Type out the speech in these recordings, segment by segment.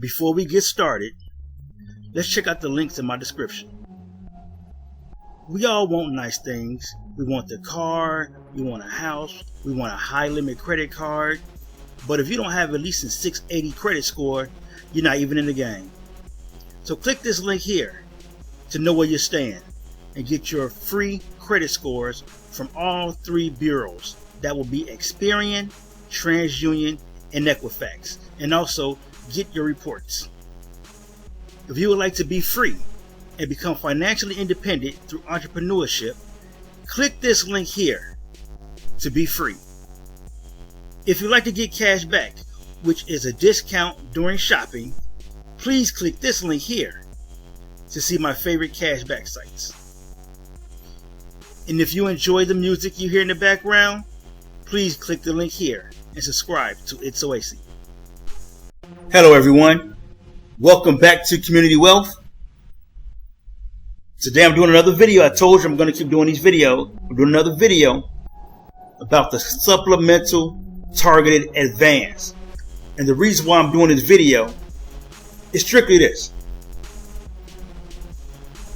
before we get started, let's check out the links in my description. We all want nice things. We want the car, we want a house, we want a high limit credit card. But if you don't have at least a 680 credit score, you're not even in the game. So click this link here to know where you stand and get your free credit scores from all three bureaus. That will be Experian, TransUnion, and Equifax. And also get your reports. If you would like to be free and become financially independent through entrepreneurship, click this link here to be free. If you'd like to get cash back, which is a discount during shopping, please click this link here to see my favorite cashback sites. And if you enjoy the music you hear in the background, please click the link here and subscribe to It's Oasis. Hello everyone, welcome back to Community Wealth. Today I'm doing another video. I told you I'm going to keep doing these videos. I'm doing another video about the Supplemental Targeted Advance. And the reason why I'm doing this video is strictly this.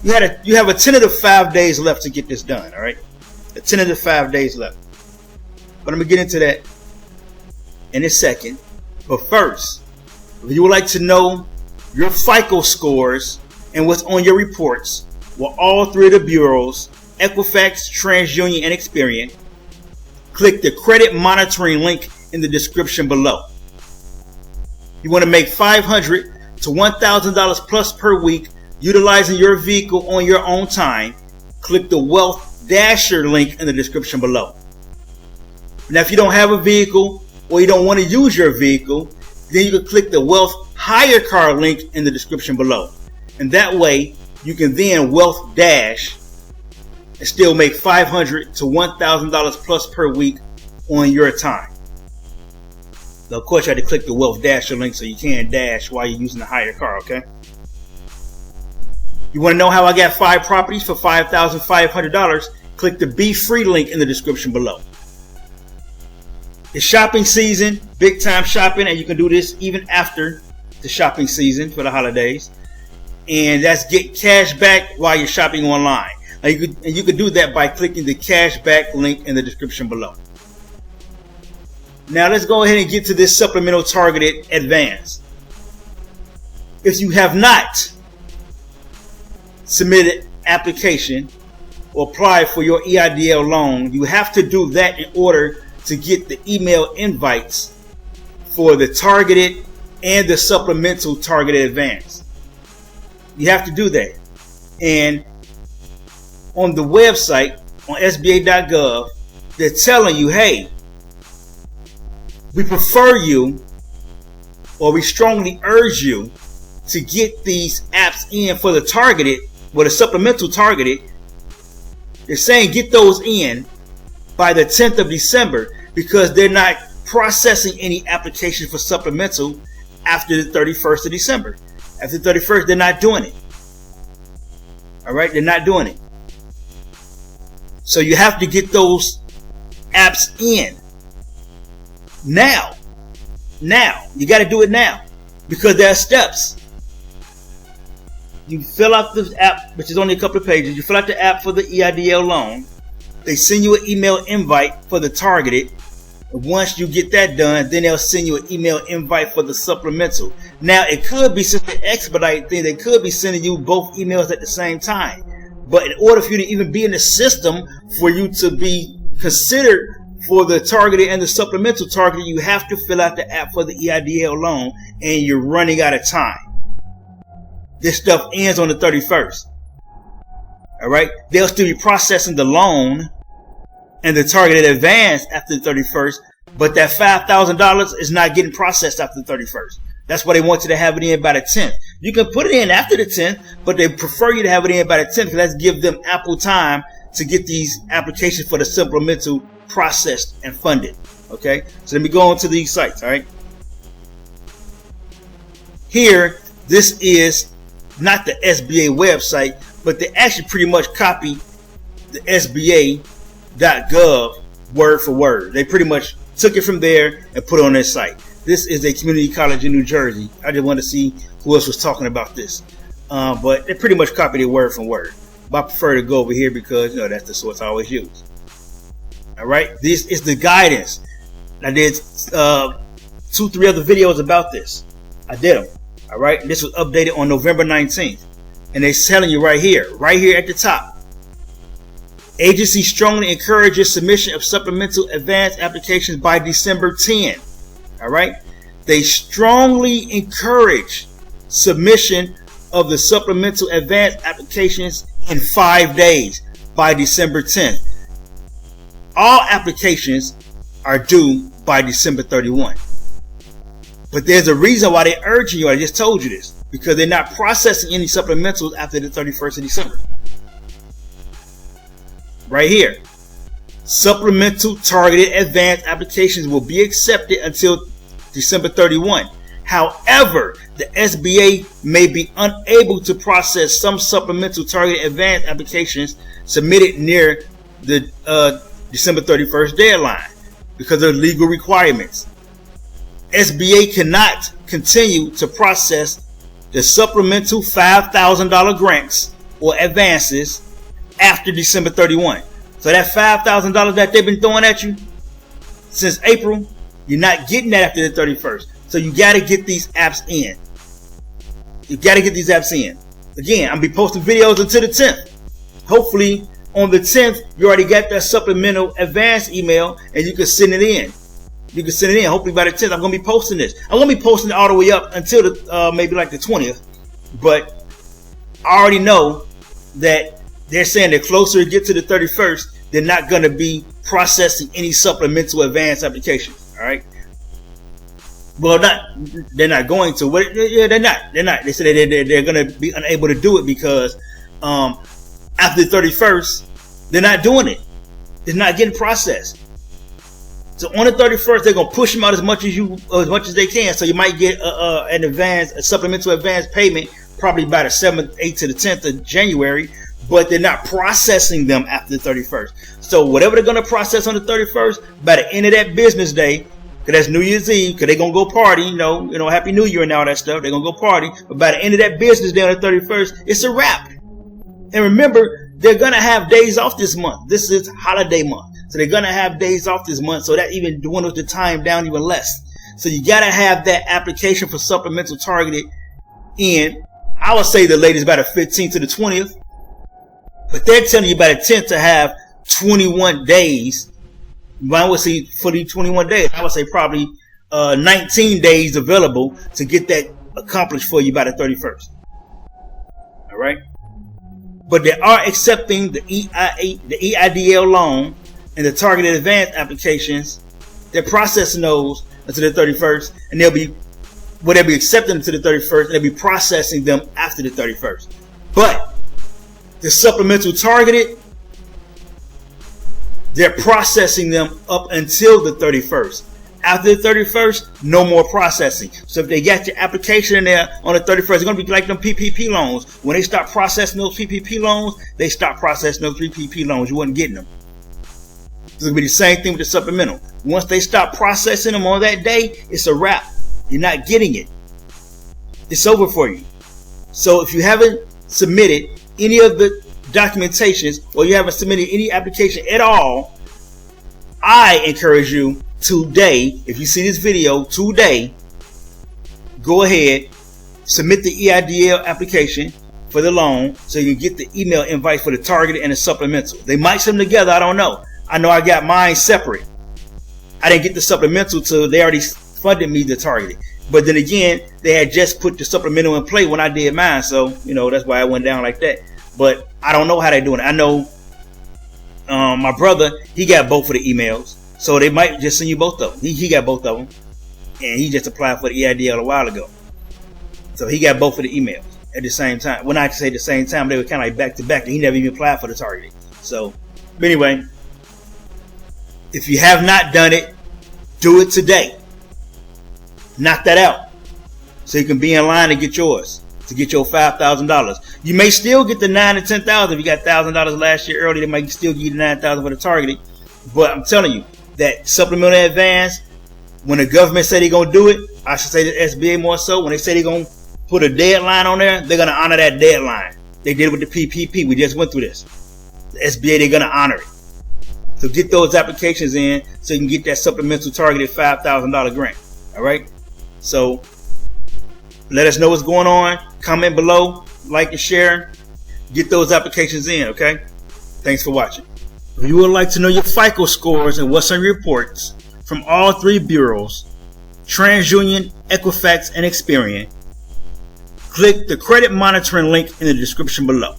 You have a tentative 5 days left to get this done, all right? A tentative 5 days left. But I'm going to get into that in a second. But first, if you would like to know your FICO scores and what's on your reports, well, all three of the bureaus, Equifax, TransUnion, and Experian, click the credit monitoring link in the description below. You want to make $500 to $1,000 plus per week utilizing your vehicle on your own time. Click the Wealth Dasher link in the description below. Now, if you don't have a vehicle or you don't want to use your vehicle, then you can click the Wealth Hire Car link in the description below. And that way, you can then Wealth Dash and still make $500 to $1,000 plus per week on your time. Now, of course, you have to click the Wealth Dasher link so you can dash while you're using the hire car, okay? You want to know how I got 5 properties for $5,500? Click the Be Free link in the description below. It's shopping season, big time shopping, and you can do this even after the shopping season for the holidays. And that's get cash back while you're shopping online. And you could do that by clicking the Cashback link in the description below. Now let's go ahead and get to this Supplemental Targeted Advance. If you have not submitted application or applied for your EIDL loan, you have to do that in order to get the email invites for the Targeted and the Supplemental Targeted Advance. You have to do that. And on the website, on SBA.gov, they're telling you, hey, we prefer you, or we strongly urge you to get these apps in for the targeted, or the supplemental targeted. They're saying get those in by the 10th of December because they're not processing any applications for supplemental after the 31st of December. After the 31st, they're not doing it. All right, they're not doing it. So you have to get those apps in. Now, you got to do it now because there are steps. You fill out the app, which is only a couple of pages. You fill out the app for the EIDL loan. They send you an email invite for the targeted. And once you get that done, then they'll send you an email invite for the supplemental. Now, it could be such an expedite thing. They could be sending you both emails at the same time. But in order for you to even be in the system, for you to be considered for the targeted and the supplemental targeted, you have to fill out the app for the EIDL loan, and you're running out of time. This stuff ends on the 31st. All right. They'll still be processing the loan and the targeted advance after the 31st, but that $5,000 is not getting processed after the 31st. That's why they want you to have it in by the 10th. You can put it in after the 10th, but they prefer you to have it in by the 10th because that's give them ample time to get these applications for the supplemental processed and funded. Okay, so let me go on to these sites. All right, here, this is not the SBA website, but they actually pretty much copy the SBA.gov word for word. They pretty much took it from there and put it on their site. This is a community college in New Jersey. I just wanted to see who else was talking about this. But they pretty much copied it word from word. But I prefer to go over here because, you know, that's the source I always use. All right. This is the guidance. I did 2-3 other videos about this. I did them. All right. This was updated on November 19th. And they're telling you right here at the top. Agency strongly encourages submission of supplemental advance applications by December 10. All right. They strongly encourage submission of the supplemental advance applications in 5 days by December 10th. All applications are due by December 31. But there's a reason why they're urging you. I just told you this. Because they're not processing any supplementals after the 31st of December. Right here. Supplemental targeted advance applications will be accepted until December 31. However, the SBA may be unable to process some supplemental targeted advance applications submitted near the December 31st deadline because of legal requirements. SBA cannot continue to process the supplemental $5,000 grants or advances after December 31. So that $5,000 that they've been throwing at you since April, you're not getting that after the 31st. So you got to get these apps in. You got to get these apps in. Again, I'm going to be posting videos until the 10th. Hopefully on the 10th, you already got that supplemental advance email and you can send it in. You can send it in. Hopefully by the 10th, I'm going to be posting this. I'm going to be posting it all the way up until the maybe like the 20th. But I already know that they're saying the closer it gets to the 31st, they're not going to be processing any supplemental advance applications. All right. Well, they're not going to. Yeah, they're not. They said they're going to be unable to do it because after the 31st, they're not doing it. It's not getting processed. So on the 31st, they're going to push them out as much as they can. So you might get a supplemental advance payment probably by the 7th, 8th to the 10th of January, but they're not processing them after the 31st. So whatever they're going to process on the 31st, by the end of that business day, because that's New Year's Eve, because they're going to go party, you know, Happy New Year and all that stuff. They're going to go party. But by the end of that business day on the 31st, it's a wrap. And remember, they're going to have days off this month. This is holiday month. So they're going to have days off this month. So that even dwindles the time down even less. So you got to have that application for supplemental targeted in, I would say the latest by the 15th to the 20th. But they're telling you by the 10th to have 21 days. I would say fully 21 days. I would say probably 19 days available to get that accomplished for you by the 31st. All right. But they are accepting the EIDL loan and the targeted advance applications. They're processing those until the 31st, and they'll be accepting until the 31st, and they'll be processing them after the 31st. But the supplemental targeted, they're processing them up until the 31st. After the 31st, no more processing. So if they got your application in there on the 31st, it's going to be like them PPP loans. When they stop processing those PPP loans, they stop processing those PPP loans. You wasn't getting them. It's going to be the same thing with the supplemental. Once they stop processing them on that day, it's a wrap. You're not getting it. It's over for you. So if you haven't submitted any of the documentations or you haven't submitted any application at all, I encourage you today, if you see this video today, go ahead, submit the EIDL application for the loan so you can get the email invite for the targeted and the supplemental. They might send them together. I don't know. I know I got mine separate. I didn't get the supplemental till they already funded me the targeted. But then again, they had just put the supplemental in play when I did mine. So, you know, that's why I went down like that. But I don't know how they're doing it. I know my brother, he got both of the emails. So they might just send you both of them. He got both of them. And he just applied for the EIDL a while ago. So he got both of the emails at the same time. When I say the same time, they were kind of like back to back. He never even applied for the targeting. So, but anyway, if you have not done it, do it today. Knock that out so you can be in line to get yours, to get your $5,000. You may still get the $9,000 and $10,000. If you got $1,000 last year early, they might still give you the $9,000 for the targeting. But I'm telling you that supplemental advance when the government say they're going to do it, I should say the SBA more so, when they say they're going to put a deadline on there, they're going to honor that deadline. They did it with the PPP. We just went through this. The SBA, they're going to honor it. So get those applications in so you can get that supplemental targeted $5,000 grant. All right? So let us know what's going on. Comment below, like and share. Get those applications in, okay? Thanks for watching. If you would like to know your FICO scores and what's on your reports from all three bureaus, TransUnion, Equifax, and Experian, click the credit monitoring link in the description below.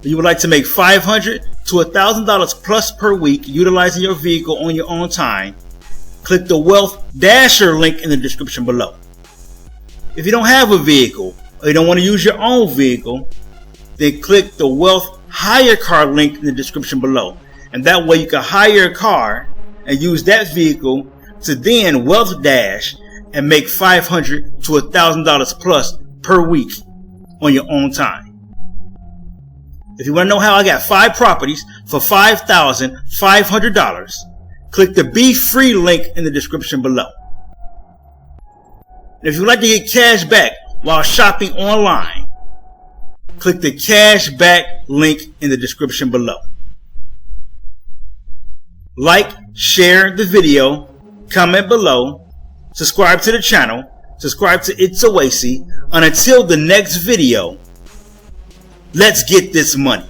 If you would like to make $500 to $1,000 plus per week utilizing your vehicle on your own time, click the Wealth Dasher link in the description below. If you don't have a vehicle or you don't want to use your own vehicle, then click the Wealth Hire Car link in the description below. And that way you can hire a car and use that vehicle to then Wealth Dash and make $500 to $1,000 plus per week on your own time. If you want to know how I got 5 properties for $5,500, click the Be Free link in the description below. And if you would like to get cash back while shopping online, click the Cashback link in the description below. Like, share the video, comment below, subscribe to the channel, subscribe to It's Oasis, and until the next video, let's get this money.